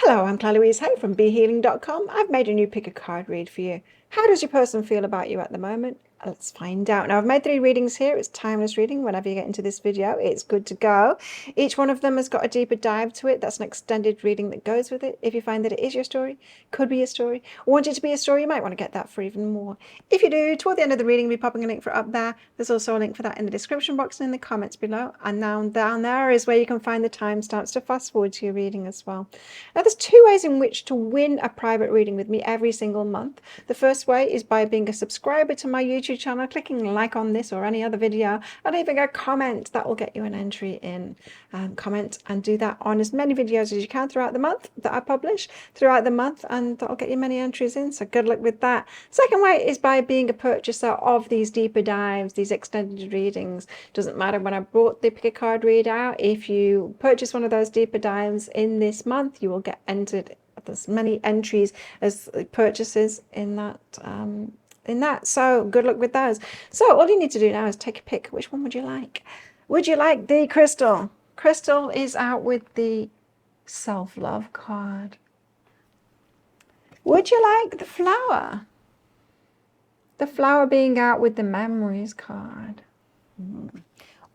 Hello, I'm Claire Louise Hay from BeHealing.com. I've made a new pick a card read for you. How does your person feel about you at the moment? Let's find out. Now, I've made 3 readings here. It's timeless reading. Whenever you get into this video, it's good to go. Each one of them has got a deeper dive to it. That's an extended reading that goes with it. If you find that it is your story, could be a story, or want it to be a story, you might want to get that for even more. If you do, toward the end of the reading, I'll be popping a link for it up there. There's also a link for that in the description box and in the comments below. And now down there is where you can find the timestamps to fast forward to your reading as well. Now, there's 2 ways in which to win a private reading with me every single month. The first way is by being a subscriber to my YouTube channel, clicking like on this or any other video, and leaving a comment. That will get you an entry in. Comment and do that on as many videos as you can throughout the month that I publish throughout the month, and that'll get you many entries in. So good luck with that. Second way is by being a purchaser of these deeper dives, these extended readings. Doesn't matter when I brought the pick a card read out. If you purchase one of those deeper dives in this month, you will get entered as many entries as purchases in that. So good luck with those. So all you need to do now is take a pick. Which one would you like? Would you like the crystal? Crystal is out with the self-love card. Would you like the flower? The flower being out with the memories card.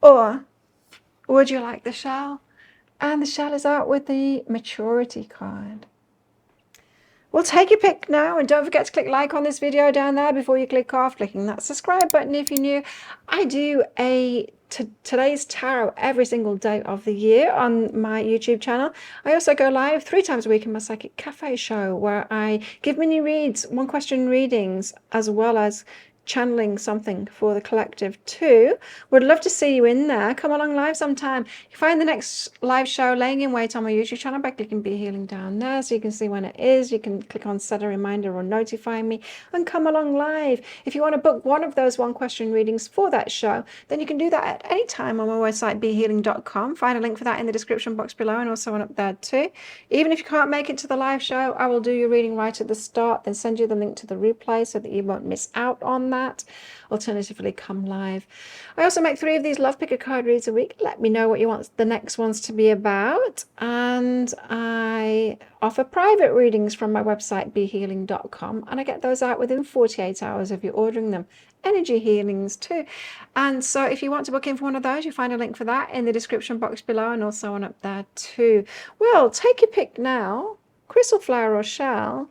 Or would you like the shell? And the shell is out with the maturity card. Well, take your pick now, and don't forget to click like on this video down there before you click off, clicking that subscribe button if you're new. I do a today's tarot every single day of the year on my YouTube channel. I also go live 3 times a week in my Psychic Cafe show, where I give mini reads, 1 question readings, as well as channeling something for the collective too. Would love to see you in there. Come along live sometime. You find the next live show laying in wait on my YouTube channel by clicking Be Healing down there, so you can see when it is. You can click on set a reminder or notify me and come along live. If you want to book one of those 1 question readings for that show, then you can do that at any time on my website BeHealing.com. Find a link for that in the description box below, and also one up there too. Even if you can't make it to the live show, I will do your reading right at the start, then send you the link to the replay so that you won't miss out on that. Alternatively, come live. I also make 3 of these love pick a card reads a week. Let me know what you want the next ones to be about, and I offer private readings from my website BeHealing.com, and I get those out within 48 hours of you ordering them. Energy healings too. And so if you want to book in for one of those, you find a link for that in the description box below, and also one up there too. Well, take your pick now, crystal, flower or shell,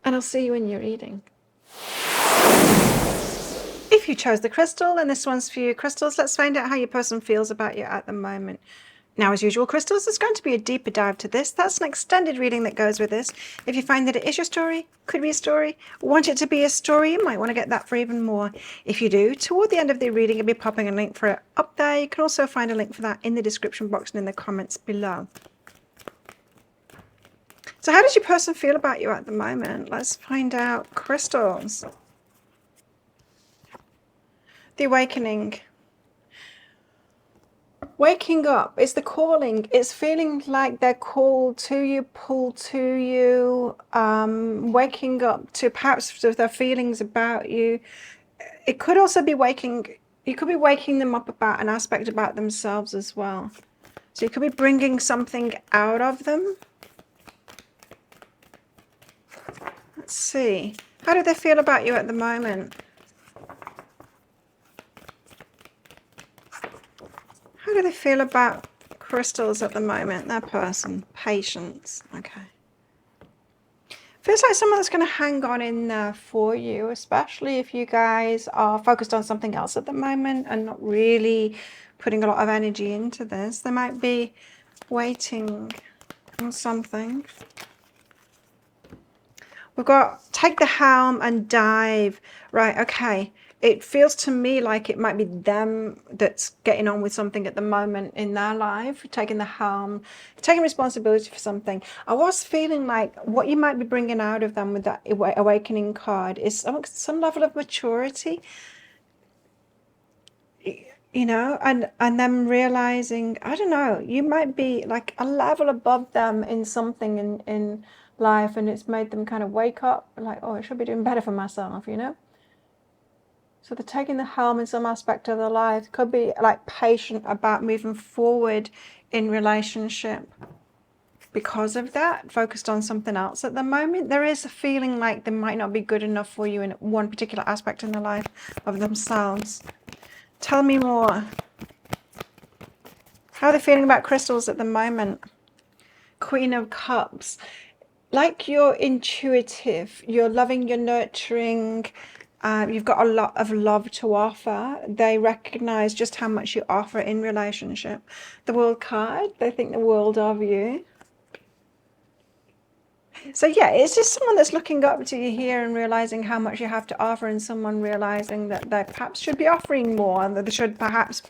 and I'll see you in your reading. If you chose the crystal, and this one's for you, crystals, let's find out how your person feels about you at the moment. Now, as usual, crystals, there's going to be a deeper dive to this. That's an extended reading that goes with this. If you find that it is your story, could be a story, want it to be a story, you might want to get that for even more. If you do, toward the end of the reading, I'll be popping a link for it up there. You can also find a link for that in the description box and in the comments below. So how does your person feel about you at the moment? Let's find out, crystals. The awakening. Waking up. It's the calling. It's feeling like they're called to you, pulled to you. Waking up to perhaps their feelings about you. It could also be waking. You could be waking them up about an aspect about themselves as well. So you could be bringing something out of them. Let's see. How do they feel about you at the moment? How do they feel about crystals at the moment? Their person. Patience. Okay. Feels like someone that's going to hang on in there for you, especially if you guys are focused on something else at the moment and not really putting a lot of energy into this. They might be waiting on something. We've got take the helm and dive. Right, okay. It feels to me like it might be them that's getting on with something at the moment in their life, taking the helm, taking responsibility for something. I was feeling like what you might be bringing out of them with that awakening card is some level of maturity, you know, and them realizing, I don't know, you might be like a level above them in something in life, and it's made them kind of wake up like, oh, I should be doing better for myself, you know. So they're taking the helm in some aspect of their life. Could be like patient about moving forward in relationship. because of that, focused on something else at the moment. There is a feeling like they might not be good enough for you in one particular aspect in the life of themselves. Tell me more. How are they feeling about crystals at the moment? Queen of Cups. Like you're intuitive, you're loving, you're nurturing, you've got a lot of love to offer. They recognize just how much you offer in relationship. The World card, they think the world of you. So yeah, it's just someone that's looking up to you here and realizing how much you have to offer, and someone realizing that they perhaps should be offering more, and that they should perhaps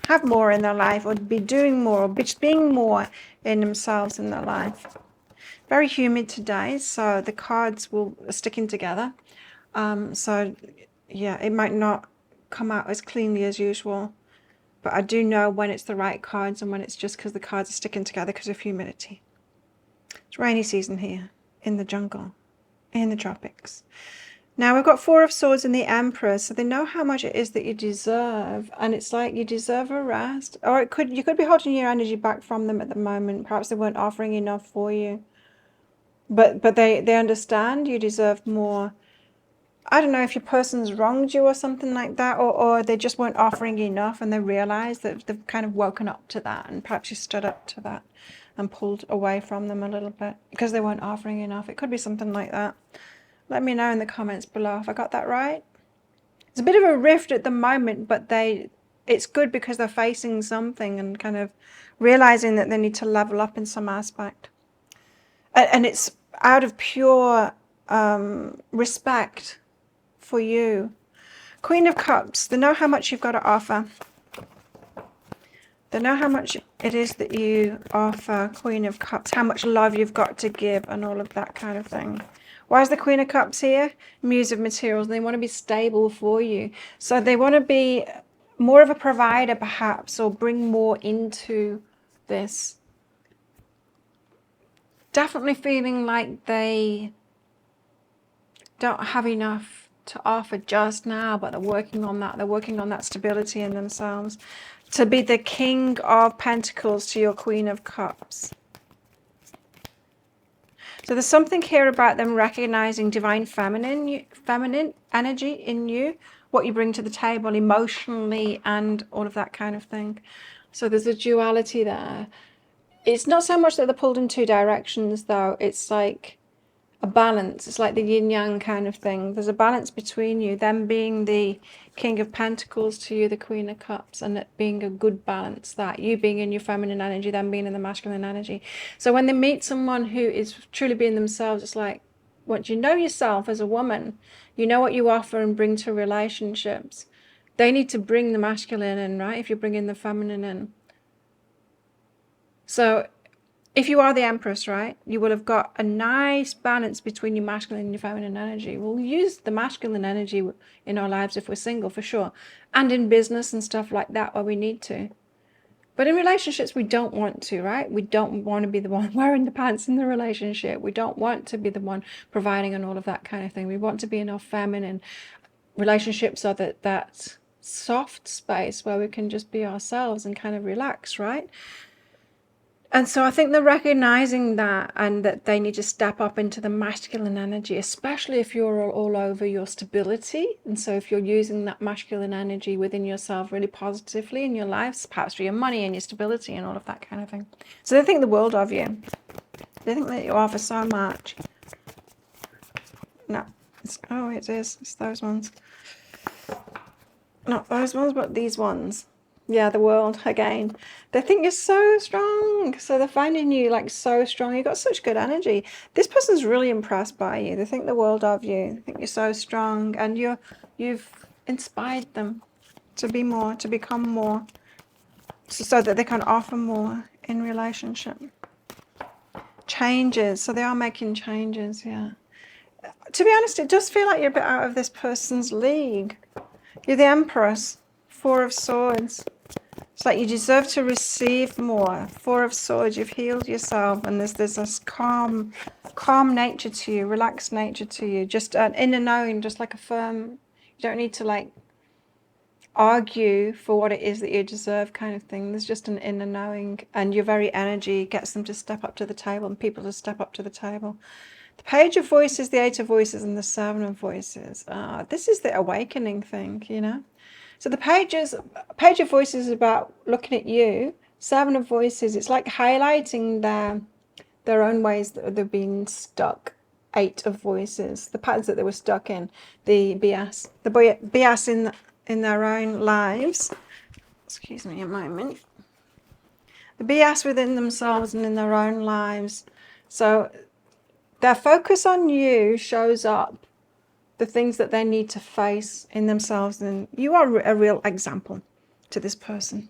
have more in their life, or be doing more, or just being more in themselves in their life. Very humid today, so the cards are sticking together. So yeah, it might not come out as cleanly as usual, but I do know when it's the right cards and when it's just because the cards are sticking together because of humidity. It's rainy season here in the jungle, in the tropics. Now we've got Four of Swords and the Emperor, so they know how much it is that you deserve, and it's like you deserve a rest. Or you could be holding your energy back from them at the moment. Perhaps they weren't offering enough for you. But they understand you deserve more. I don't know if your person's wronged you or something like that, or they just weren't offering enough, and they realize that they've kind of woken up to that, and perhaps you stood up to that and pulled away from them a little bit because they weren't offering enough. It could be something like that. Let me know in the comments below if I got that right. It's a bit of a rift at the moment, but it's good because they're facing something and kind of realizing that they need to level up in some aspect. And it's out of pure respect for you. Queen of Cups, they know how much you've got to offer. They know how much it is that you offer, Queen of Cups, how much love you've got to give and all of that kind of thing. Why is the Queen of Cups here? Muse of Materials. They want to be stable for you. So they want to be more of a provider perhaps, or bring more into this. Definitely feeling like they don't have enough to offer just now, but they're working on that. They're working on that stability in themselves. To be the King of Pentacles to your Queen of Cups. So there's something here about them recognizing divine feminine energy in you, what you bring to the table emotionally and all of that kind of thing. So there's a duality there. It's not so much that they're pulled in two directions, though. It's like a balance. It's like the yin yang kind of thing. There's a balance between you, them being the King of Pentacles to you, the Queen of Cups, and it being a good balance, that you being in your feminine energy, them being in the masculine energy. So when they meet someone who is truly being themselves, it's like, once you know yourself as a woman, you know what you offer and bring to relationships. They need to bring the masculine in, right? If you're bringing the feminine in. So if you are the Empress, right, you will have got a nice balance between your masculine and your feminine energy. We'll use the masculine energy in our lives if we're single, for sure. And in business and stuff like that where we need to. But in relationships, we don't want to, right? We don't want to be the one wearing the pants in the relationship. We don't want to be the one providing and all of that kind of thing. We want to be in our feminine. Relationships are that soft space where we can just be ourselves and kind of relax, right? And so I think they're recognizing that, and that they need to step up into the masculine energy, especially if you're all over your stability. And so if you're using that masculine energy within yourself really positively in your lives, perhaps for your money and your stability and all of that kind of thing. So they think the world of you. They think that you offer so much. No, it is. It's those ones. Not those ones, but these ones. Yeah, the world again. They think you're so strong. So they're finding you like so strong. You've got such good energy. This person's really impressed by you. They think the world of you. They think you're so strong, and you've inspired them to be more, to become more, so that they can offer more in relationship. Changes. So they are making changes, yeah. To be honest, it does feel like you're a bit out of this person's league. You're the Empress. Four of Swords. It's like you deserve to receive more. Four of Swords, you've healed yourself, and there's this calm nature to you, relaxed nature to you, just an inner knowing, just like a firm. You don't need to like argue for what it is that you deserve kind of thing. There's just an inner knowing, and your very energy gets them to step up to the table and people to step up to the table. The Page of Voices, the Eight of Voices, and the Seven of Voices. This is the awakening thing, you know. So the Page of Voices is about looking at you. Seven of Voices, it's like highlighting their own ways that they've been stuck. Eight of Voices, the patterns that they were stuck in, the BS in their own lives. Excuse me a moment. The BS within themselves and in their own lives. So their focus on you shows up the things that they need to face in themselves, and you are a real example to this person.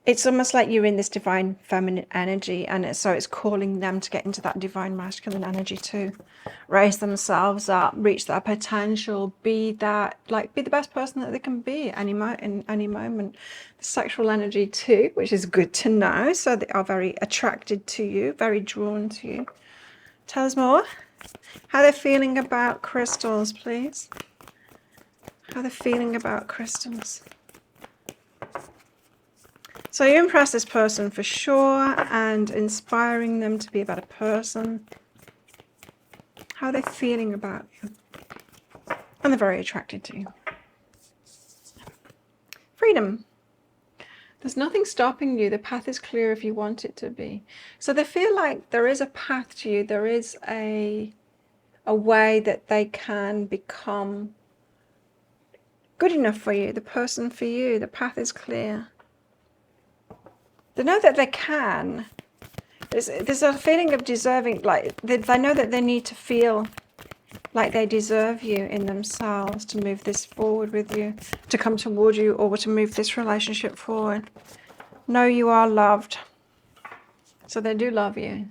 It's almost like you're in this divine feminine energy, and so it's calling them to get into that divine masculine energy too. Raise themselves up, reach their potential, be the best person that they can be in any moment. The sexual energy too, which is good to know. So they are very attracted to you, very drawn to you. Tell us more. How they're feeling about crystals, please. How they're feeling about crystals. So you impress this person for sure, and inspiring them to be a better person. How they're feeling about you. And they're very attracted to you. Freedom. There's nothing stopping you. The path is clear if you want it to be. So they feel like there is a path to you. There is a way that they can become good enough for you, the person for you. The path is clear. They know that they can. There's a feeling of deserving, like they know that they need to feel like they deserve you in themselves to move this forward with you, to come toward you, or to move this relationship forward. Know you are loved. So they do love you.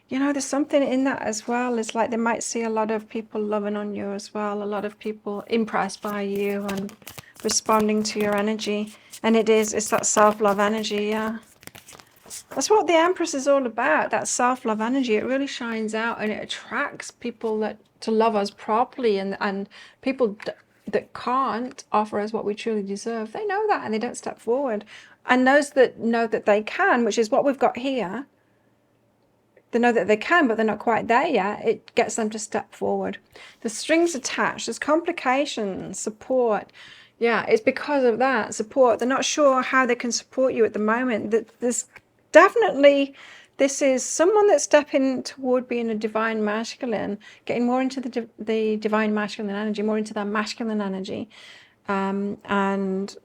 You know, there's something in that as well. It's like they might see a lot of people loving on you as well. A lot of people impressed by you and responding to your energy. And it's that self-love energy, yeah. That's what the Empress is all about, that self-love energy. It really shines out, and it attracts people to love us properly, and people that can't offer us what we truly deserve. They know that, and they don't step forward. And those that know that they can, which is what we've got here, they know that they can, but they're not quite there yet. It gets them to step forward. The strings attached, there's complications, support. Yeah, it's because of that support. They're not sure how they can support you at the moment. There's definitely, this is someone that's stepping toward being a divine masculine, getting more into the divine masculine energy, more into their masculine energy, and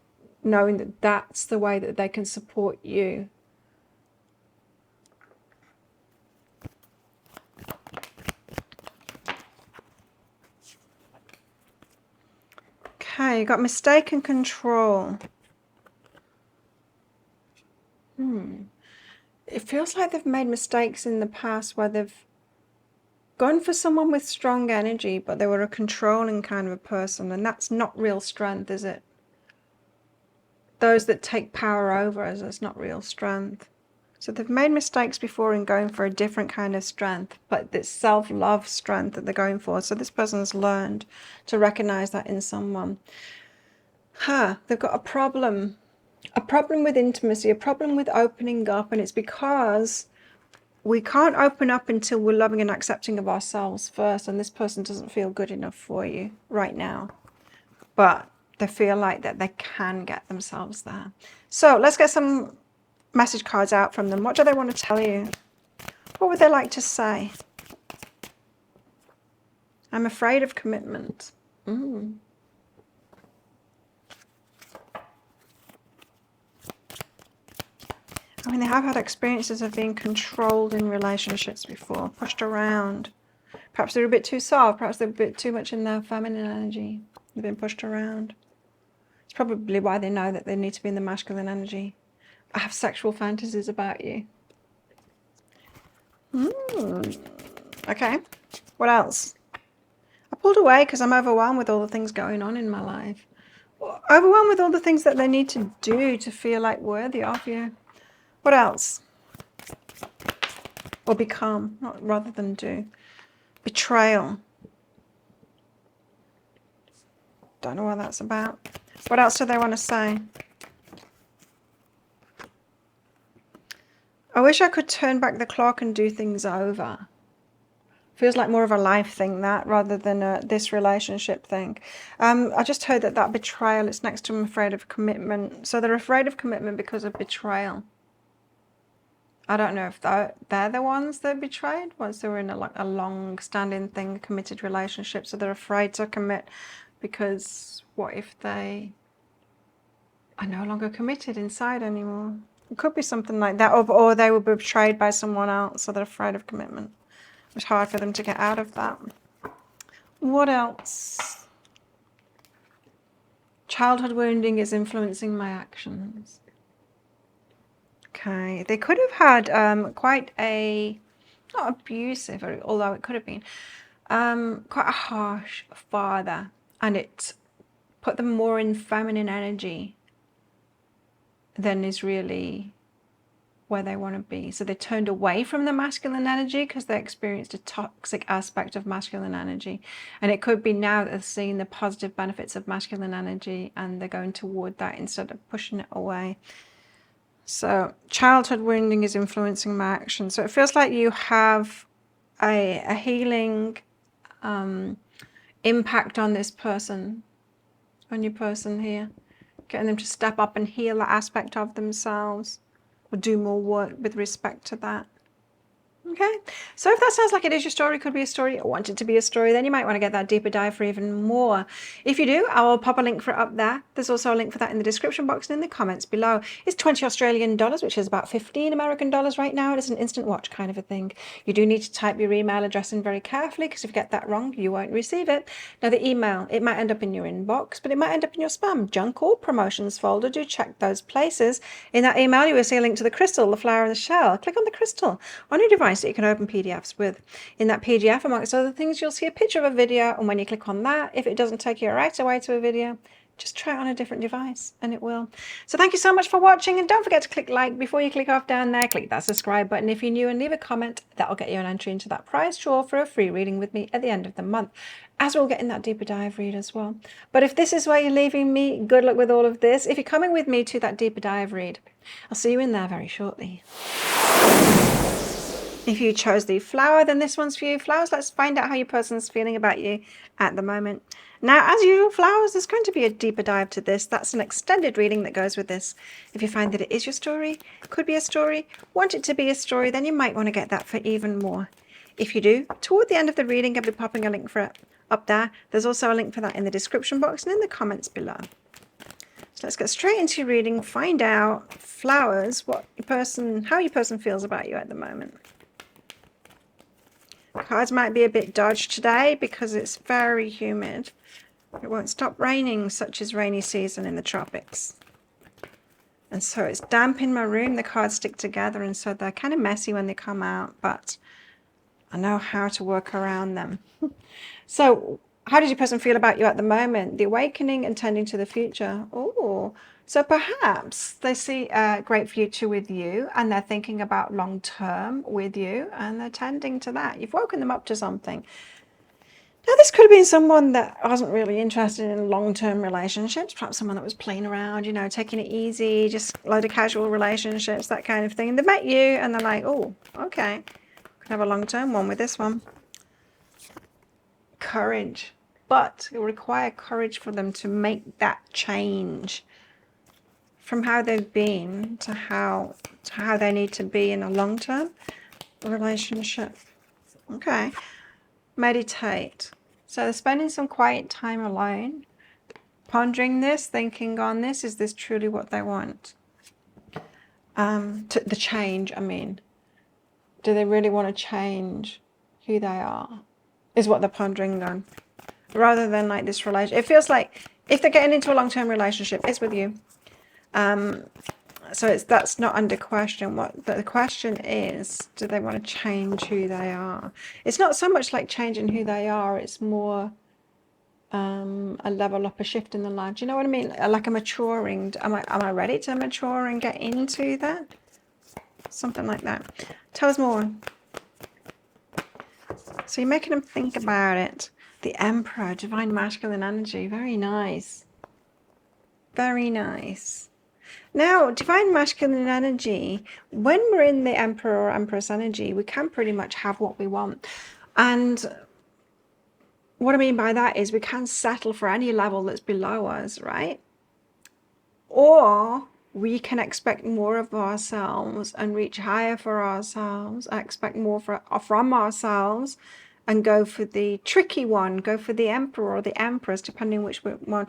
knowing that that's the way that they can support you. Okay, you got mistaken control. It feels like they've made mistakes in the past where they've gone for someone with strong energy, but they were a controlling kind of a person, and that's not real strength, is it? Those that take power over us, that's not real strength. So they've made mistakes before in going for a different kind of strength, but it's self-love strength that they're going for. So this person has learned to recognize that in someone. They've got a problem with intimacy, a problem with opening up, and it's because we can't open up until we're loving and accepting of ourselves first, and this person doesn't feel good enough for you right now. But they feel like that they can get themselves there. So let's get some message cards out from them. What do they want to tell you? What would they like to say? I'm afraid of commitment. I mean, they have had experiences of being controlled in relationships before, pushed around. Perhaps they're a bit too soft. Perhaps they're a bit too much in their feminine energy. They've been pushed around. It's probably why they know that they need to be in the masculine energy. I have sexual fantasies about you. Okay. What else? I pulled away because I'm overwhelmed with all the things going on in my life. Overwhelmed with all the things that they need to do to feel like worthy of you. What else? Or become, rather than do. Betrayal. Don't know what that's about. What else do they want to say? I wish I could turn back the clock and do things over. Feels like more of a life thing, that, rather than this relationship thing. I just heard that betrayal is next to I'm afraid of commitment. So they're afraid of commitment because of betrayal. I don't know if they're the ones that betrayed once they were in a long-standing thing, committed relationship. So they're afraid to commit because what if they are no longer committed inside anymore? It could be something like that. Or they were betrayed by someone else, so they're afraid of commitment. It's hard for them to get out of that. What else? Childhood wounding is influencing my actions. Okay, they could have had quite a, not abusive, although it could have been, quite a harsh father, and it put them more in feminine energy than is really where they want to be. So they turned away from the masculine energy because they experienced a toxic aspect of masculine energy. And it could be now that they're seeing the positive benefits of masculine energy and they're going toward that instead of pushing it away. So childhood wounding is influencing my action. So it feels like you have a healing impact on this person, on your person here, getting them to step up and heal that aspect of themselves, or do more work with respect to that. Okay, so if that sounds like it is your story, could be a story, or want it to be a story, then you might want to get that deeper dive for even more. If you do, I will pop a link for it up there. There's also a link for that in the description box and in the comments below. It's 20 Australian dollars, which is about 15 American dollars right now. It's an instant watch kind of a thing. You do need to type your email address in very carefully, because if you get that wrong, you won't receive it. Now the email, it might end up in your inbox, but it might end up in your spam, junk, or promotions folder. Do check those places. In that email, you will see a link to the crystal, the flower, and the shell. Click on the crystal on your device that you can open PDFs with. In that PDF, amongst other things, you'll see a picture of a video, and when you click on that, if it doesn't take you right away to a video, just try it on a different device and it will. So thank you so much for watching, and don't forget to click like before you click off down there. Click that subscribe button if you're new and leave a comment. That'll get you an entry into that prize draw for a free reading with me at the end of the month, as we'll get in that deeper dive read as well. But if this is where you're leaving me, good luck with all of this. If you're coming with me to that deeper dive read, I'll see you in there very shortly. If you chose the flower, then this one's for you. Flowers, let's find out how your person's feeling about you at the moment. Now, as usual, flowers, there's going to be a deeper dive to this. That's an extended reading that goes with this. If you find that it is your story, could be a story, want it to be a story, then you might want to get that for even more. If you do, toward the end of the reading, I'll be popping a link for it up there. There's also a link for that in the description box and in the comments below. So let's get straight into your reading. Find out, flowers, how your person feels about you at the moment. Cards might be a bit dodged today because it's very humid. It won't stop raining, such as rainy season in the tropics. And so it's damp in my room. The cards stick together, and so they're kind of messy when they come out, but I know how to work around them. So how does your person feel about you at the moment? The awakening and tending to the future. Oh, so perhaps they see a great future with you, and they're thinking about long term with you, and they're tending to that. You've woken them up to something. Now, this could have been someone that wasn't really interested in long-term relationships, perhaps someone that was playing around, you know, taking it easy, just a load of casual relationships, that kind of thing. And they met you, and they're like, oh, okay, could have a long-term one with this one. Courage. But it will require courage for them to make that change from how they've been to how they need to be in a long-term relationship. Okay. Meditate. So they're spending some quiet time alone, pondering this, thinking on this. Is this truly what they want? The change, I mean. Do they really want to change who they are? Is what they're pondering on. Rather than like this relationship. It feels like if they're getting into a long-term relationship, it's with you. So that's not under question. What the question is, do they want to change who they are? It's not so much like changing who they are, it's more a level up, a shift in the life. Do you know what I mean? Like a maturing. Am I ready to mature and get into that? Something like that. Tell us more. So you're making them think about it. The Emperor, divine masculine energy. Very nice. Very nice. Now, divine masculine energy, when we're in the Emperor or Empress energy, we can pretty much have what we want. And what I mean by that is we can settle for any level that's below us, right? Or we can expect more of ourselves and reach higher for ourselves, expect more from ourselves, and go for the tricky one, go for the Emperor or the Empress, depending which one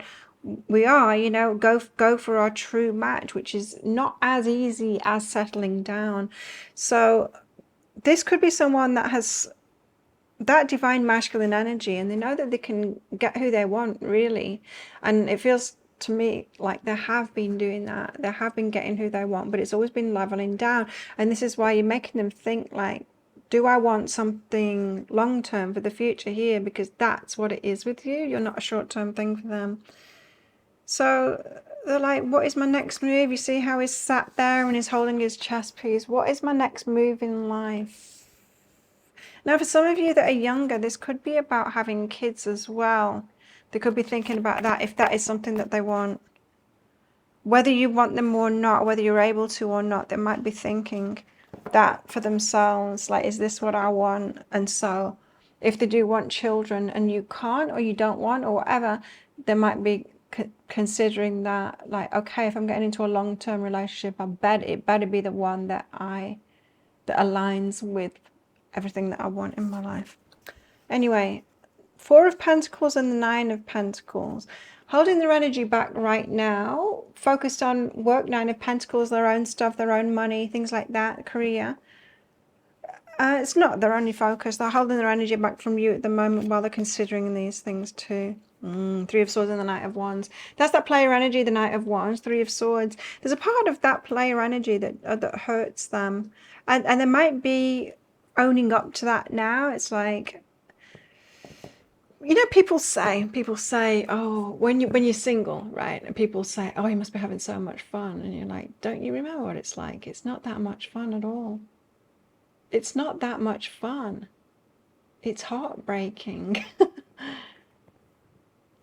we are, you know, go for our true match, which is not as easy as settling down. So this could be someone that has that divine masculine energy, and they know that they can get who they want, really. And it feels to me like they have been doing that. They have been getting who they want, but it's always been leveling down. And this is why you're making them think like, do I want something long term for the future here? Because that's what it is with you. You're not a short term thing for them. So they're like, what is my next move? You see how he's sat there and he's holding his chess piece. What is my next move in life? Now, for some of you that are younger, this could be about having kids as well. They could be thinking about that if that is something that they want. Whether you want them or not, whether you're able to or not, they might be thinking that for themselves, like, is this what I want? And so if they do want children and you can't or you don't want or whatever, they might be considering that, like, okay, if I'm getting into a long-term relationship, it better be the one that aligns with everything that I want in my life. Anyway, Four of Pentacles and the Nine of Pentacles. Holding their energy back right now, focused on work, Nine of Pentacles, their own stuff, their own money, things like that, career. It's not their only focus. They're holding their energy back from you at the moment while they're considering these things too. Three of Swords and the Knight of Wands. That's that player energy, the Knight of Wands, Three of Swords. There's a part of that player energy that hurts them. And they might be owning up to that now. It's like, you know, people say, oh, when you're single, right? And people say, oh, you must be having so much fun. And you're like, don't you remember what it's like? It's not that much fun at all. It's not that much fun. It's heartbreaking.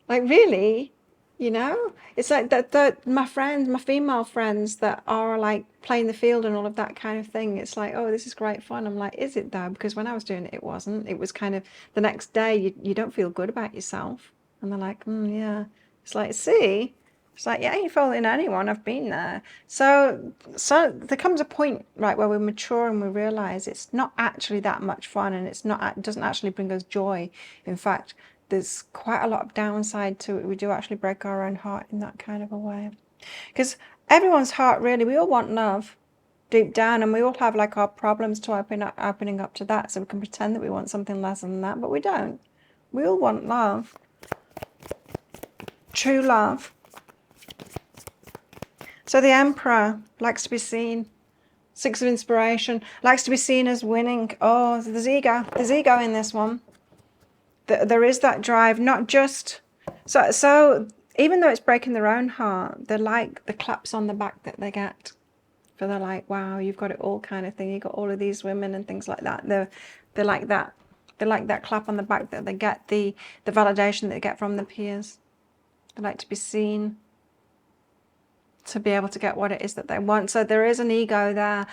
Like, really, you know? It's like that my friends, my female friends that are like playing the field and all of that kind of thing. It's like, oh, this is great fun. I'm like, is it though? Because when I was doing it, it wasn't. It was kind of the next day you don't feel good about yourself. And they're like, yeah. It's like, see? It's like, yeah, you fault in anyone. I've been there. So there comes a point, right, where we mature and we realize it's not actually that much fun, and it doesn't actually bring us joy. In fact, there's quite a lot of downside to it. We do actually break our own heart in that kind of a way. Because everyone's heart, really, we all want love deep down, and we all have like our problems to opening up to that, so we can pretend that we want something less than that, but we don't. We all want love. True love. So the Emperor likes to be seen. Six of Inspiration, likes to be seen as winning. Oh, there's ego. There's ego in this one. There is that drive, not just... So even though it's breaking their own heart, they're like the claps on the back that they get. For they're like, wow, you've got it all kind of thing. You've got all of these women and things like that. They're like that. They like that clap on the back that they get, the validation that they get from the peers. They like to be seen, to be able to get what it is that they want. So there is an ego there.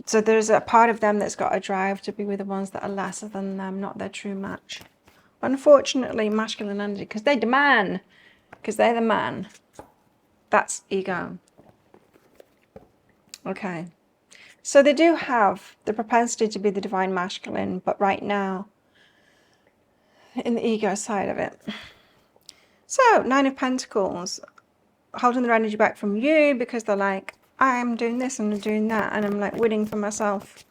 So there's a part of them that's got a drive to be with the ones that are lesser than them, not their true match. Unfortunately, masculine energy, because they demand, because they're the man. That's ego. Okay. So they do have the propensity to be the divine masculine, but right now, in the ego side of it. So, Nine of Pentacles, holding their energy back from you because they're like, I'm doing this and I'm doing that, and I'm like winning for myself.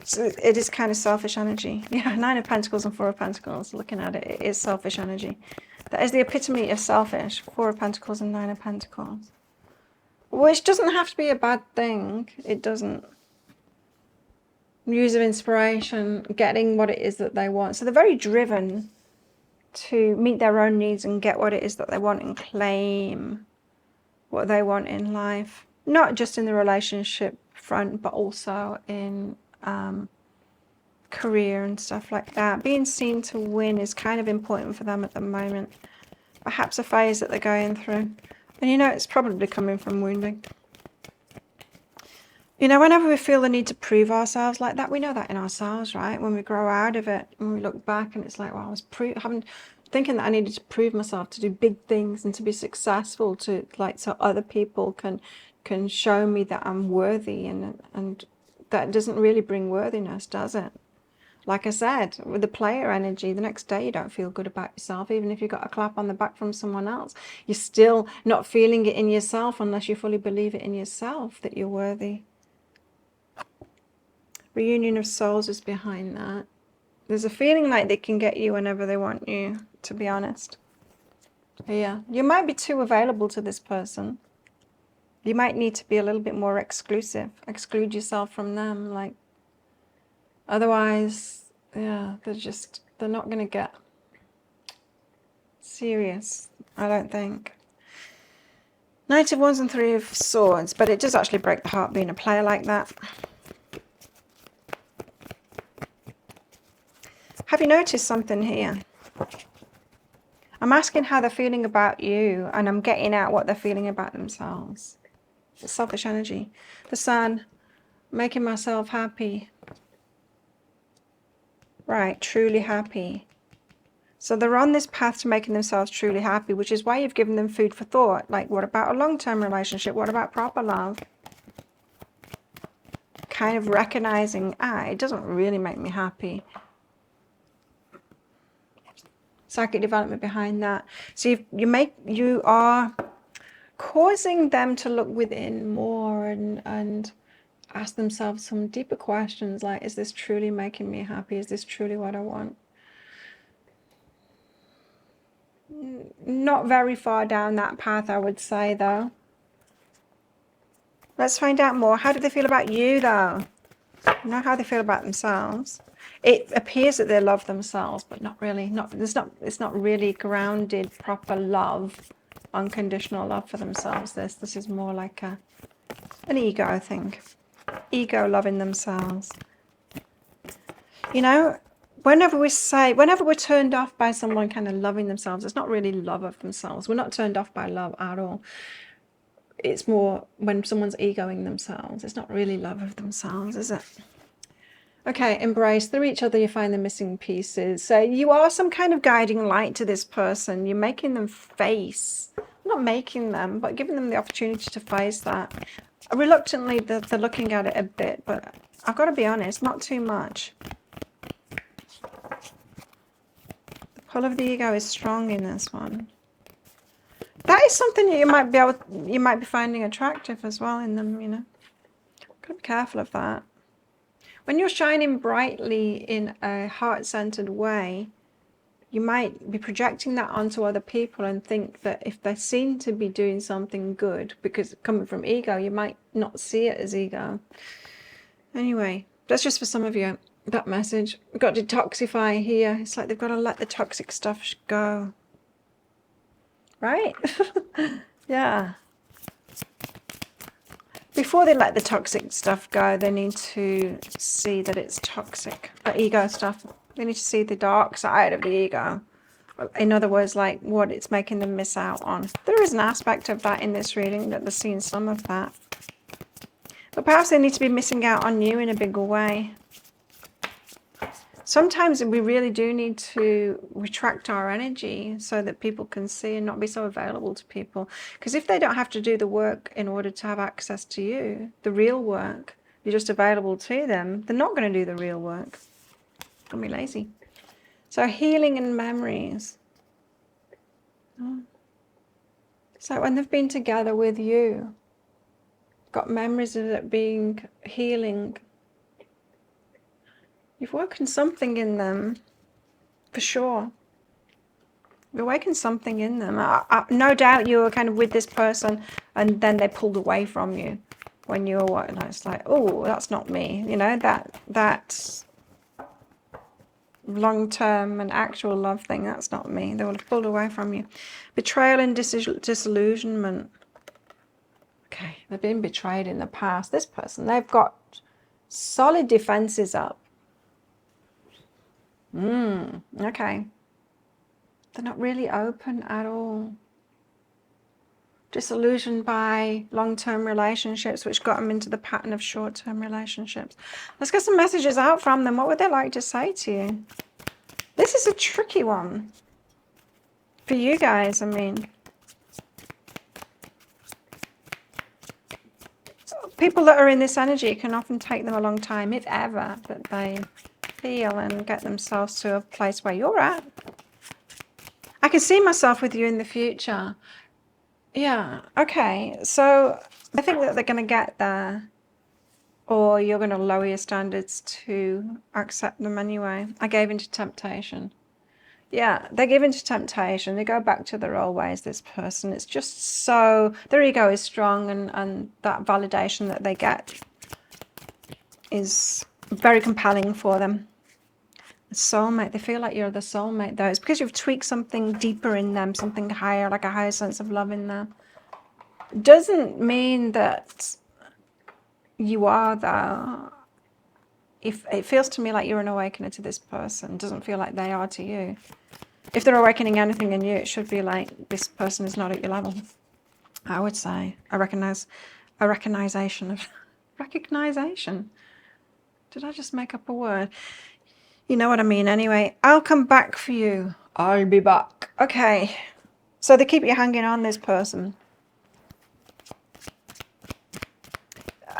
So it is kind of selfish energy. Yeah, Nine of Pentacles and Four of Pentacles, looking at it, it is selfish energy. That is the epitome of selfish, Four of Pentacles and Nine of Pentacles. Which doesn't have to be a bad thing. It doesn't. Muse of inspiration, getting what it is that they want. So they're very driven to meet their own needs and get what it is that they want and claim what they want in life. Not just in the relationship front, but also in career and stuff like that. Being seen to win is kind of important for them at the moment. Perhaps a phase that they're going through. And you know, it's probably coming from wounding. You know, whenever we feel the need to prove ourselves like that, we know that in ourselves, right? When we grow out of it, when we look back and it's like, well, I was thinking that I needed to prove myself, to do big things and to be successful, to like, so other people can show me that I'm worthy, and that doesn't really bring worthiness, does it? Like I said, with the player energy, the next day you don't feel good about yourself. Even if you got a clap on the back from someone else, you're still not feeling it in yourself unless you fully believe it in yourself that you're worthy. Reunion of souls is behind that. There's a feeling like they can get you whenever they want you, to be honest. Yeah, you might be too available to this person. You might need to be a little bit more exclusive. Exclude yourself from them. Like, otherwise, yeah, they're not going to get serious, I don't think. Knight of Wands and Three of Swords, but it does actually break the heart being a player like that. Have you noticed something here? I'm asking how they're feeling about you, and I'm getting out what they're feeling about themselves. It's selfish energy. The Sun, making myself happy. Right, truly happy. So they're on this path to making themselves truly happy, which is why you've given them food for thought. Like, what about a long-term relationship? What about proper love? Kind of recognizing, it doesn't really make me happy. Psychic development behind that. So you are causing them to look within more and ask themselves some deeper questions, like, is this truly making me happy? Is this truly what I want? Not very far down that path, I would say, though. Let's find out more. How do they feel about you, though? You know how they feel about themselves. It appears that they love themselves, but not really. It's not really grounded, proper love, unconditional love for themselves. This is more like an ego, I think. Ego loving themselves. You know, whenever we're turned off by someone kind of loving themselves, it's not really love of themselves. We're not turned off by love at all. It's more when someone's egoing themselves. It's not really love of themselves, is it? Okay, embrace. Through each other, you find the missing pieces. So you are some kind of guiding light to this person. You're making them face, not making them, but giving them the opportunity to face that. Reluctantly, they're looking at it a bit, but I've got to be honest, not too much. The pull of the ego is strong in this one. That is something that you might be finding attractive as well in them, you know. Got to be careful of that. When you're shining brightly in a heart-centered way, you might be projecting that onto other people and think that if they seem to be doing something good, because coming from ego, you might not see it as ego. Anyway, that's just for some of you, that message. We've got to detoxify here. It's like they've got to let the toxic stuff go. Right? Yeah. Before they let the toxic stuff go, they need to see that it's toxic. The ego stuff. They need to see the dark side of the ego. In other words, like what it's making them miss out on. There is an aspect of that in this reading, that they're seeing some of that. But perhaps they need to be missing out on you in a bigger way. Sometimes we really do need to retract our energy so that people can see and not be so available to people. Because if they don't have to do the work in order to have access to you, the real work, you're just available to them, they're not going to do the real work. They'll be lazy. So healing and memories. So when they've been together with you, got memories of it being healing. You've woken something in them, for sure. You've awakened something in them. No doubt you were kind of with this person and then they pulled away from you when you were, and it's like, oh, that's not me. You know, that long-term and actual love thing, that's not me. They will have pulled away from you. Betrayal and disillusionment. Okay, they've been betrayed in the past. This person, they've got solid defenses up. Okay. They're not really open at all. Disillusioned by long-term relationships, which got them into the pattern of short-term relationships. Let's get some messages out from them. What would they like to say to you? This is a tricky one for you guys, I mean. People that are in this energy can often take them a long time, if ever, that they feel and get themselves to a place where you're at. I can see myself with you in the future. Yeah, okay. So I think that they're going to get there, or you're going to lower your standards to accept them anyway. I gave into temptation. Yeah, they give into temptation. They go back to their old ways, this person. It's just so, their ego is strong, and that validation that they get is very compelling for them. Soulmate, they feel like you're the soulmate though. It's because you've tweaked something deeper in them, something higher, like a higher sense of love in them. Doesn't mean that you are though. If it feels to me like you're an awakener to this person, doesn't feel like they are to you. If they're awakening anything in you, it should be like this person is not at your level. I would say a recognition. Did I just make up a word? You know what I mean. Anyway, I'll come back for you. I'll be back. Okay. So they keep you hanging on, this person.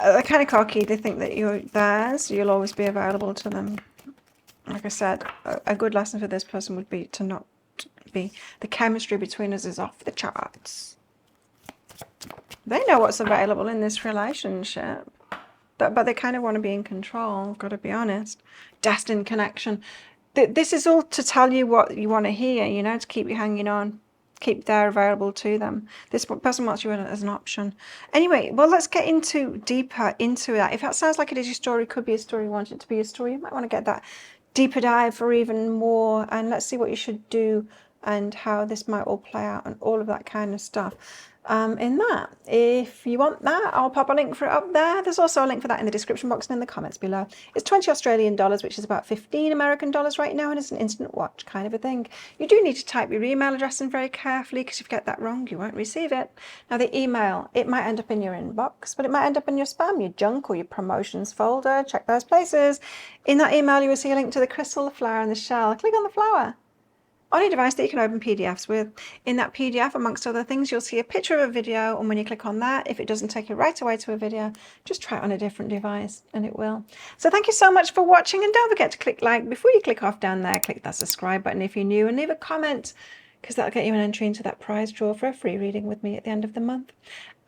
They're kind of cocky. They think that you're theirs. You'll always be available to them. Like I said, a good lesson for this person would be to not be. The chemistry between us is off the charts. They know what's available in this relationship. But they kind of want to be in control, got to be honest. Destined connection. This is all to tell you what you want to hear, you know, to keep you hanging on. Keep there available to them. This person wants you as an option. Anyway, well, let's get deeper into that. If that sounds like it is your story, could be a story, you want it to be a story, you might want to get that deeper dive for even more. And let's see what you should do and how this might all play out and all of that kind of stuff. In that, if you want that, I'll pop a link for it up there. There's also a link for that in the description box and in the comments below. It's 20 Australian dollars, which is about 15 American dollars right now, and it's an instant watch kind of a thing. You do need to type your email address in very carefully, because if you get that wrong, you won't receive it. Now, the email, it might end up in your inbox, but it might end up in your spam, your junk, or your promotions folder. Check those places. In that email, you will see a link to the crystal, the flower, and the shell. Click on the flower on your device that you can open PDFs with. In that PDF, amongst other things, you'll see a picture of a video, and when you click on that, if it doesn't take you right away to a video, just try it on a different device and it will. So thank you so much for watching, and don't forget to click like before you click off down there. Click that subscribe button if you're new, and leave a comment, because that'll get you an entry into that prize draw for a free reading with me at the end of the month.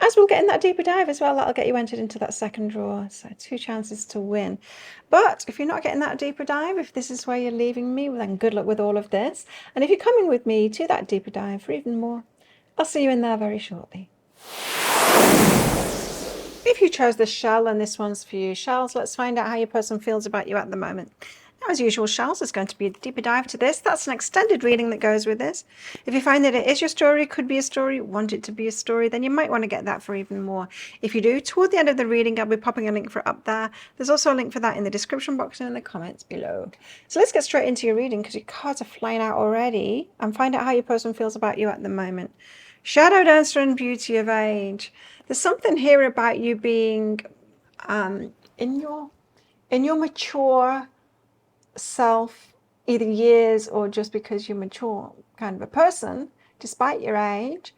As we'll get in that deeper dive as well, that'll get you entered into that second draw. So 2 chances to win. But if you're not getting that deeper dive, if this is where you're leaving me, well, then good luck with all of this. And if you're coming with me to that deeper dive for even more, I'll see you in there very shortly. If you chose the shell, then this one's for you. Shells, let's find out how your person feels about you at the moment. As usual, shells, there's going to be a deeper dive to this. That's an extended reading that goes with this. If you find that it is your story, could be a story, want it to be a story, then you might want to get that for even more. If you do, toward the end of the reading, I'll be popping a link for it up there. There's also a link for that in the description box and in the comments below. So let's get straight into your reading, because your cards are flying out already, and find out how your person feels about you at the moment. Shadow Dancer and Beauty of Age. There's something here about you being in your mature self, either years or just because you're mature kind of a person, despite your age,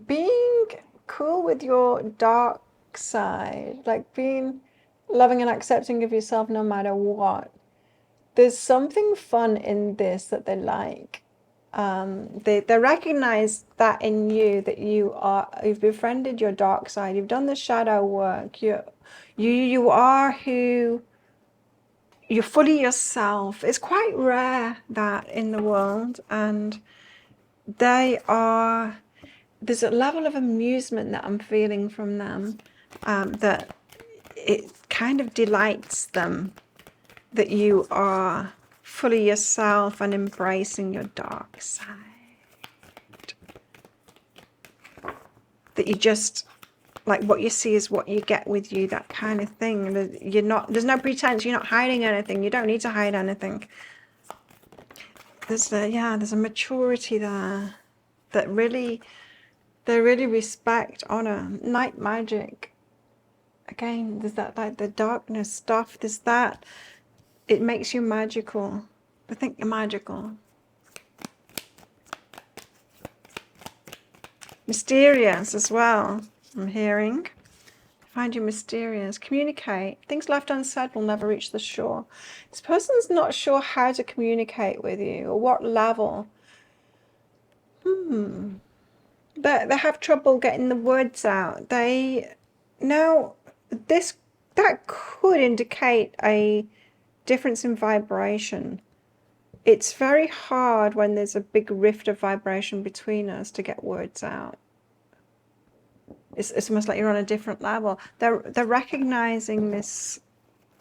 being cool with your dark side, like being loving and accepting of yourself no matter what. There's something fun in this that they like. They recognize that in you, that you've befriended your dark side, you've done the shadow work, you are who you're fully yourself. It's quite rare that in the world, and there's a level of amusement that I'm feeling from them, that it kind of delights them that you are fully yourself and embracing your dark side. That you just, like, what you see is what you get with you, that kind of thing. There's no pretense, you're not hiding anything, you don't need to hide anything. there's a maturity there that really, they really respect, honor. Night magic. Again, there's that, like the darkness stuff, there's that. It makes you magical. They think you're magical. Mysterious as well, I'm hearing. Find you mysterious. Communicate. Things left unsaid will never reach the shore. This person's not sure how to communicate with you or what level. But they have trouble getting the words out. Now, that could indicate a difference in vibration. It's very hard when there's a big rift of vibration between us to get words out. It's almost like you're on a different level. They're recognizing this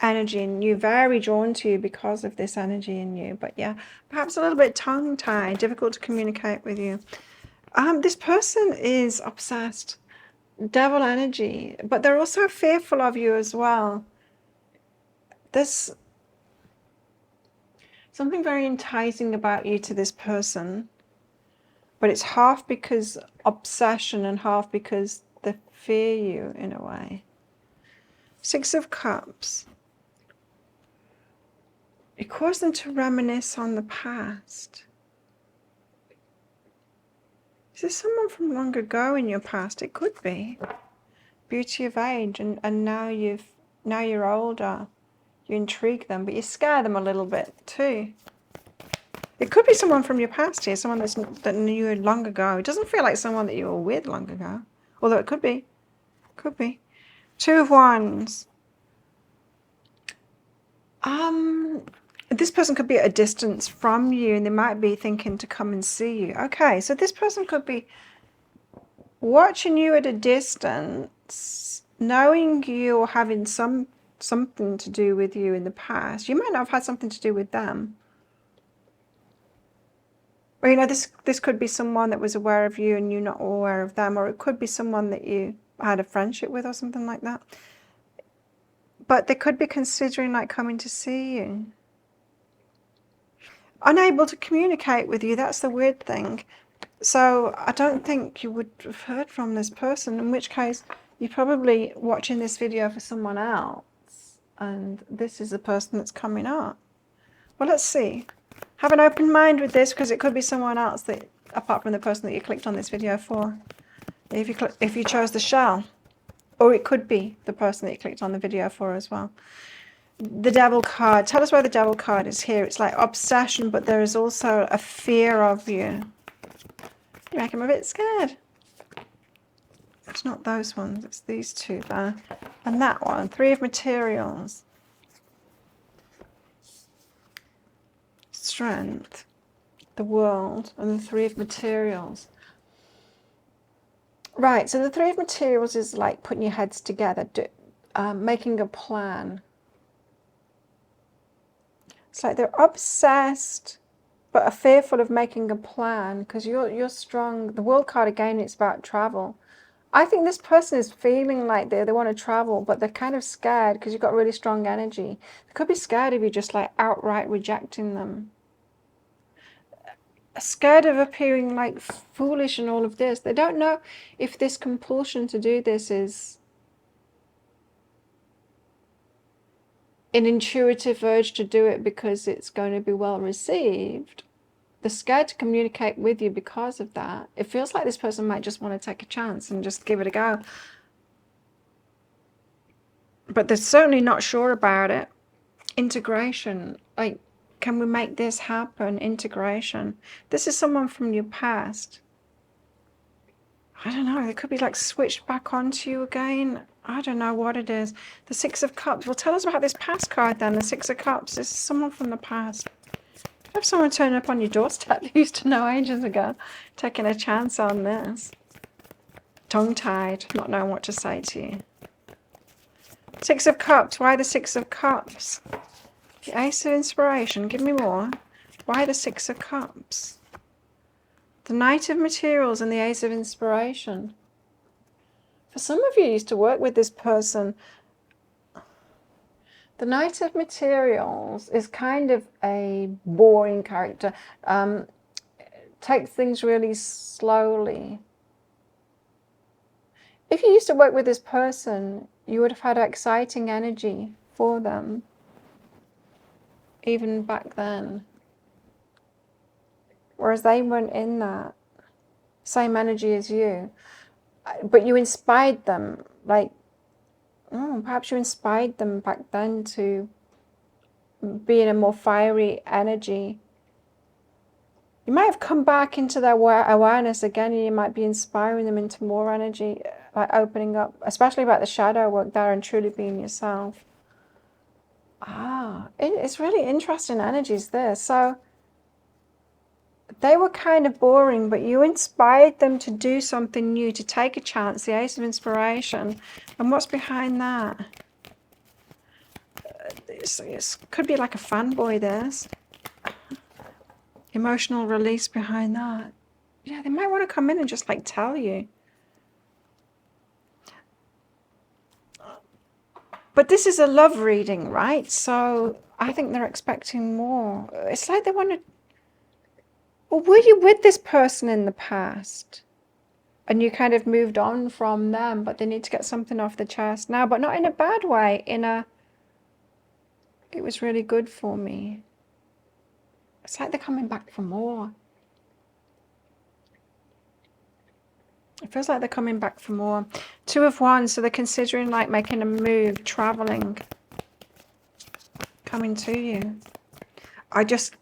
energy in you, very drawn to you because of this energy in you. But yeah, perhaps a little bit tongue-tied, difficult to communicate with you. This person is obsessed, devil energy, but they're also fearful of you as well. There's something very enticing about you to this person, but it's half because obsession and half because they fear you in a way. Six of Cups. You cause them to reminisce on the past. Is this someone from long ago in your past? It could be. Beauty of age, and now you're older. You intrigue them, but you scare them a little bit too. It could be someone from your past here, someone that knew you long ago. It doesn't feel like someone that you were with long ago, although it could be. Could be. Two of Wands. This person could be at a distance from you, and they might be thinking to come and see you. Okay, so this person could be watching you at a distance, knowing you or having something to do with you in the past. You might not have had something to do with them. Or, you know, this could be someone that was aware of you and you're not aware of them, or it could be someone that you had a friendship with or something like that. But they could be considering like coming to see you. Unable to communicate with you, that's the weird thing. So I don't think you would have heard from this person, in which case you're probably watching this video for someone else, and this is the person that's coming up. Well, let's see. Have an open mind with this, because it could be someone else that, apart from the person that you clicked on this video for, if you chose the shell. Or it could be the person that you clicked on the video for as well. The Devil card. Tell us why the Devil card is here. It's like obsession, but there is also a fear of you. You make him a bit scared. It's not those ones. It's these two there. And that one. Three of Materials. Strength. The World. And the Three of Materials. Right, so the Three of Materials is like putting your heads together, making a plan. It's like they're obsessed, but are fearful of making a plan because you're strong. The World card, again, it's about travel. I think this person is feeling like they want to travel, but they're kind of scared because you've got really strong energy. They could be scared of you just like outright rejecting them. Scared of appearing like foolish and all of this. They don't know if this compulsion to do this is an intuitive urge to do it because it's going to be well received. They're scared to communicate with you because of that. It feels like this person might just want to take a chance and just give it a go. But they're certainly not sure about it. Integration, like, can we make this happen? Integration. This is someone from your past. I don't know. They could be like switched back onto you again. I don't know what it is. The Six of Cups. Well, tell us about this past card then. The Six of Cups. This is someone from the past. Have someone turn up on your doorstep that you used to know ages ago. Taking a chance on this. Tongue-tied. Not knowing what to say to you. Six of Cups. Why the Six of Cups? The Ace of Inspiration. Give me more. Why the Six of Cups? The Knight of Materials and the Ace of Inspiration. For some of you used to work with this person. The Knight of Materials is kind of a boring character. Takes things really slowly. If you used to work with this person, you would have had exciting energy for them, even back then. Whereas they weren't in that same energy as you. But you inspired them, like, perhaps you inspired them back then to be in a more fiery energy. You might have come back into their awareness again, and you might be inspiring them into more energy, like opening up, especially about the shadow work there and truly being yourself. It's really interesting energies there. So they were kind of boring, but you inspired them to do something new, to take a chance, the Ace of Inspiration. And what's behind that? This could be like a fanboy, this. Emotional release behind that. Yeah, they might want to come in and just like tell you. But this is a love reading, right? So I think they're expecting more. It's like they want to... Well, were you with this person in the past? And you kind of moved on from them, but they need to get something off the chest now, but not in a bad way, it was really good for me. It's like they're coming back for more. It feels like they're coming back for more. Two of Wands, so they're considering like making a move, traveling, coming to you. I just,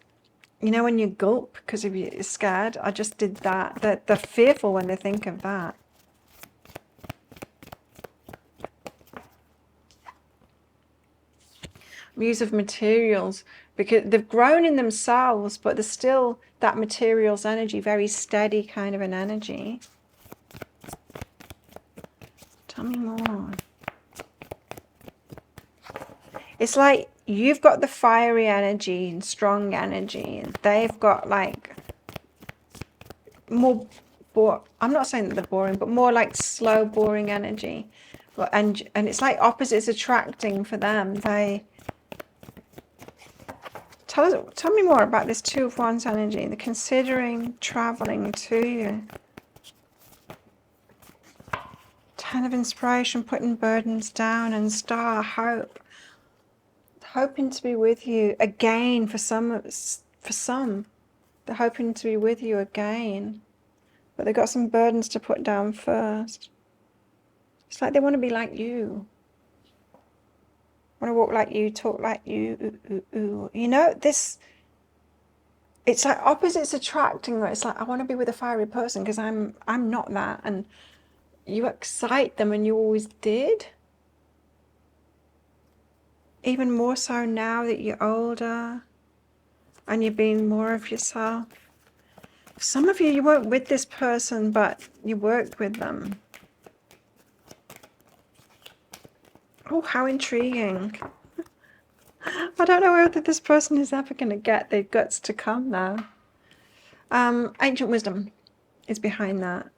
you know, when you gulp because you're scared, I just did that. They're fearful when they think of that. Muse of Materials, because they've grown in themselves, but there's still that materials energy, very steady kind of an energy. Tell me more. It's like you've got the fiery energy and strong energy, and they've got like more, I'm not saying that they're boring, but more like slow, boring energy. And it's like opposites attracting for them. Tell me more about this Two of Wands energy. They're considering traveling to you. Ten of Inspiration, putting burdens down, and Star, hope. Hoping to be with you again for some. They're hoping to be with you again. But they've got some burdens to put down first. It's like they want to be like you. Want to walk like you, talk like you. You know, this... It's like opposites attracting. It's like, I want to be with a fiery person because I'm not that. And you excite them, and you always did. Even more so now that you're older and you're being more of yourself. Some of you weren't with this person, but you worked with them. Oh, how intriguing. I don't know whether this person is ever going to get their guts to come now. Ancient wisdom is behind that.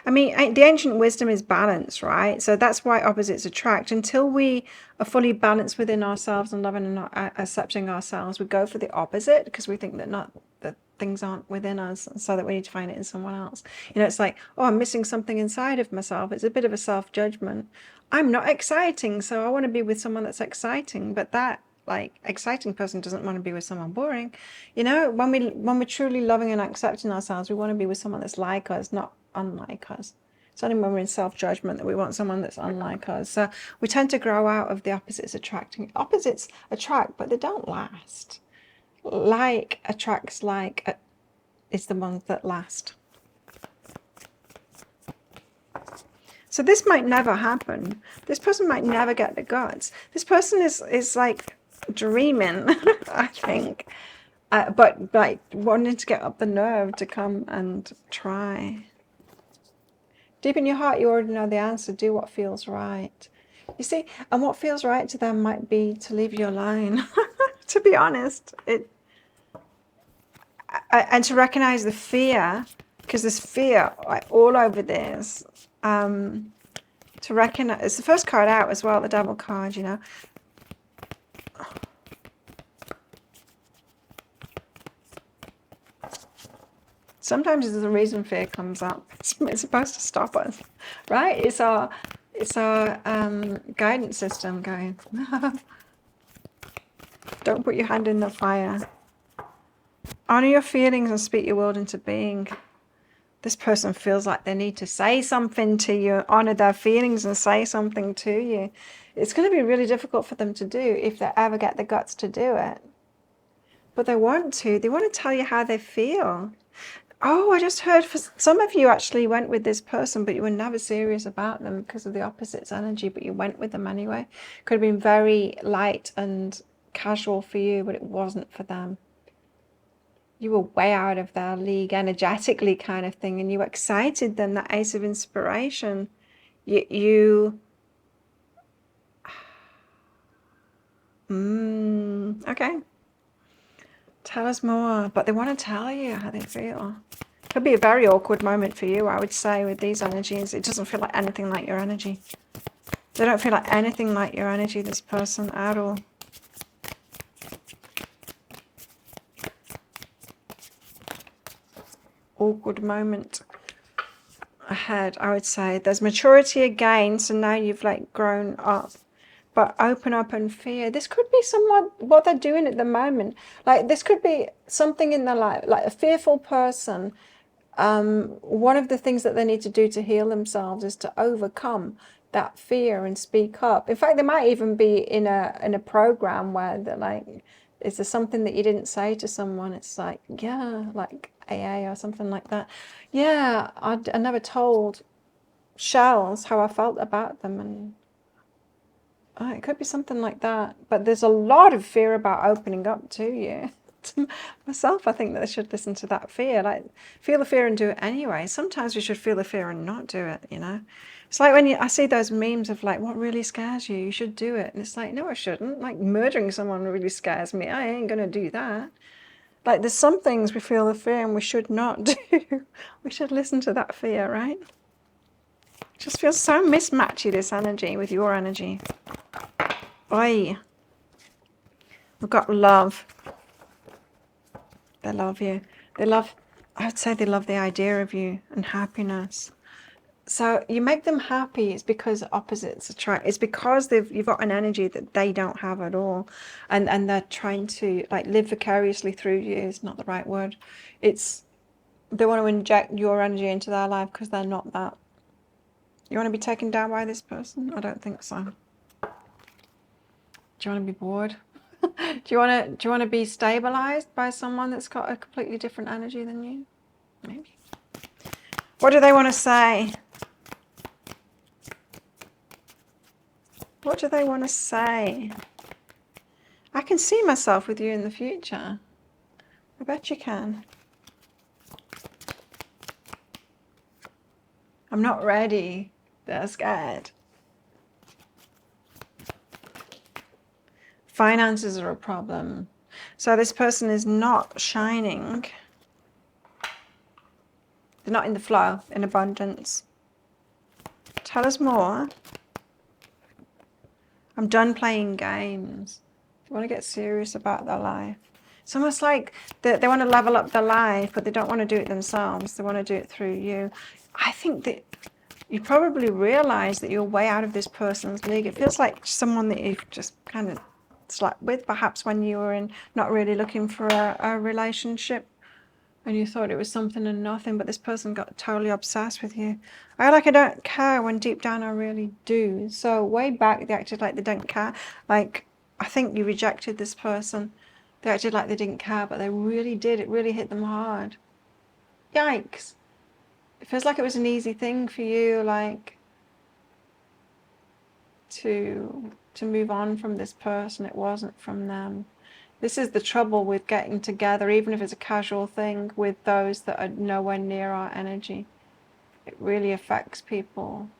I mean, the ancient wisdom is balance, right? So that's why opposites attract. Until we are fully balanced within ourselves and loving and not accepting ourselves, we go for the opposite because we think that things aren't within us, so that we need to find it in someone else. You know, it's like, oh, I'm missing something inside of myself. It's a bit of a self-judgment. I'm not exciting, so I want to be with someone that's exciting, but that like exciting person doesn't want to be with someone boring. You know, when we're truly loving and accepting ourselves, we want to be with someone that's like us, not unlike us. It's only when we're in self-judgment that we want someone that's unlike us. So we tend to grow out of the opposites attracting. Opposites attract, but they don't last. Like attracts like is the ones that last. So this might never happen. This person might never get the guts. This person is like dreaming, I think, but like wanting to get up the nerve to come and try. Deep in your heart, you already know the answer. Do what feels right. You see, and what feels right to them might be to leave you alone. To be honest, and to recognize the fear, because there's fear all over this. To recognize, it's the first card out as well, the Devil card, you know. Sometimes there's a reason fear comes up. It's supposed to stop us, right? It's our guidance system going, don't put your hand in the fire. Honor your feelings and speak your world into being. This person feels like they need to say something to you, honor their feelings and say something to you. It's going to be really difficult for them to do if they ever get the guts to do it. But they want to. They want to tell you how they feel. Oh, I just heard for some of you actually went with this person, but you were never serious about them because of the opposite's energy, but you went with them anyway. Could have been very light and casual for you, but it wasn't for them. You were way out of their league energetically kind of thing, and you excited them, that ace of inspiration. Okay. Tell us more. But they want to tell you how they feel. Could be a very awkward moment for you, I would say, with these energies. It doesn't feel like anything like your energy. They don't feel like anything like your energy, this person, at all. Awkward moment ahead, I would say. There's maturity again, so now you've like grown up. But open up and fear. This could be somewhat what they're doing at the moment. Like this could be something in their life, like a fearful person. One of the things that they need to do to heal themselves is to overcome that fear and speak up. In fact, they might even be in a program where they're like, is there something that you didn't say to someone? It's like, yeah, like AA or something like that. Yeah, I never told shells how I felt about them, and it could be something like that. But there's a lot of fear about opening up to you. To myself, I think that I should listen to that fear. Like, feel the fear and do it anyway. Sometimes we should feel the fear and not do it, you know. It's like when I see those memes of like, what really scares you? You should do it. And it's like, no, I shouldn't. Like, murdering someone really scares me. I ain't going to do that. Like, there's some things we feel the fear and we should not do. We should listen to that fear, right? It just feels so mismatchy, this energy, with your energy. Oi. We've got love. They love you. They love, I would say they love the idea of you and happiness. So you make them happy. It's because opposites attract. It's because you've got an energy that they don't have at all, and they're trying to like live vicariously through you. Is not the right word. It's they want to inject your energy into their life because they're not that. You want to be taken down by this person? I don't think so. Do you want to be bored? Do you want to be stabilized by someone that's got a completely different energy than you? Maybe. What do they want to say? What do they want to say? I can see myself with you in the future. I bet you can. I'm not ready. They're scared. Finances are a problem. So this person is not shining. They're not in the flow, in abundance. Tell us more. I'm done playing games. They want to get serious about their life. It's almost like they want to level up their life, but they don't want to do it themselves. They want to do it through you. I think that you probably realize that you're way out of this person's league. It feels like someone that you've just kind of slept with, perhaps when you were not really looking for a relationship, and you thought it was something and nothing, but this person got totally obsessed with you. I don't care, when deep down I really do. So way back they acted like they don't care. Like, I think you rejected this person. They acted like they didn't care, but they really did. It really hit them hard. Yikes. It feels like it was an easy thing for you, like, to move on from this person. It wasn't from them. This is the trouble with getting together, even if it's a casual thing, with those that are nowhere near our energy. It really affects people.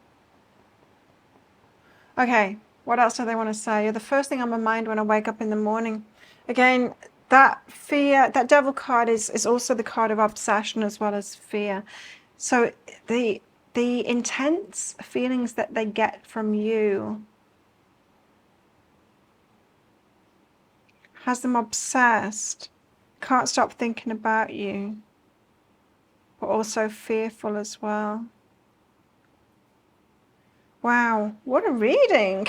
Okay, what else do they want to say? You're the first thing on my mind when I wake up in the morning. Again, that fear, that devil card is also the card of obsession as well as fear. So the intense feelings that they get from you has them obsessed, can't stop thinking about you, but also fearful as well. Wow, what a reading.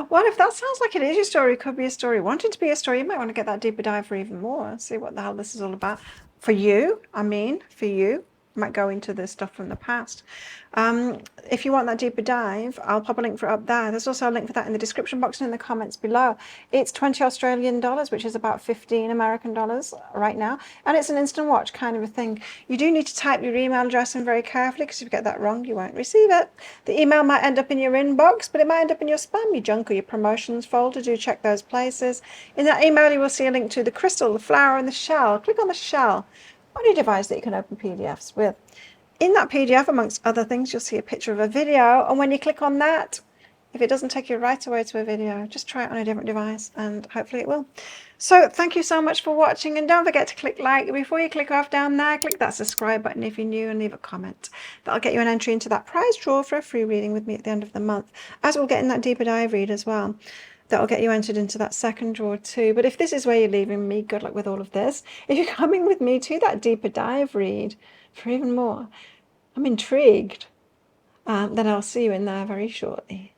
Well, if that sounds like it is your story, it could be a story wanting to be a story. You might want to get that deeper dive for even more, see what the hell this is all about. For you, for you. Might go into the stuff from the past. If you want that deeper dive, I'll pop a link for it up there. There's also a link for that in the description box and in the comments below. It's 20 Australian dollars, which is about 15 American dollars right now. And it's an instant watch kind of a thing. You do need to type your email address in very carefully, because if you get that wrong, you won't receive it. The email might end up in your inbox, but it might end up in your spam, your junk, or your promotions folder. Do check those places. In that email, you will see a link to the crystal, the flower, and the shell. Click on the shell on your device that you can open PDFs with. In that PDF, amongst other things, you'll see a picture of a video, and when you click on that, if it doesn't take you right away to a video, just try it on a different device and hopefully it will. So thank you so much for watching, and don't forget to click like. Before you click off down there, click that subscribe button if you're new and leave a comment. That'll get you an entry into that prize draw for a free reading with me at the end of the month, as we'll get in that deeper dive read as well. That'll get you entered into that second draw too. But if this is where you're leaving me, good luck with all of this. If you're coming with me to that deeper dive read for even more, I'm intrigued, then I'll see you in there very shortly.